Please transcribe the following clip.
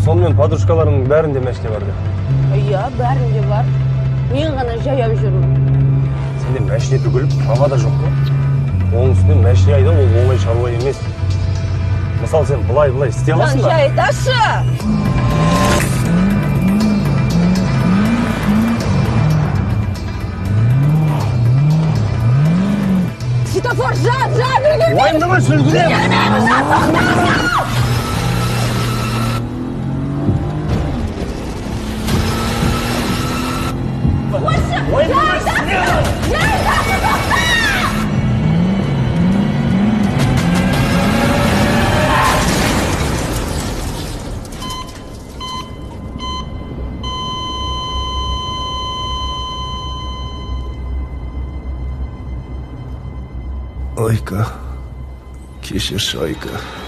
Сонымен подружкаларыңның бәрінде мәшке бар да. Иә, бәрінде бар. Мен ғана жаяу жүрмін. Сенде мәшіне түгіліп, права да жоқ па? Оның үстіне мәшіне айдау ол оңай шаруа емес. Мысалы, сен былай істей аласың ба? Жай айташы! Светофор, жат, үлгермейміз! Уайымдама, сүлгідем! Үлгермейміз, жат, Айка, кешірші Айка.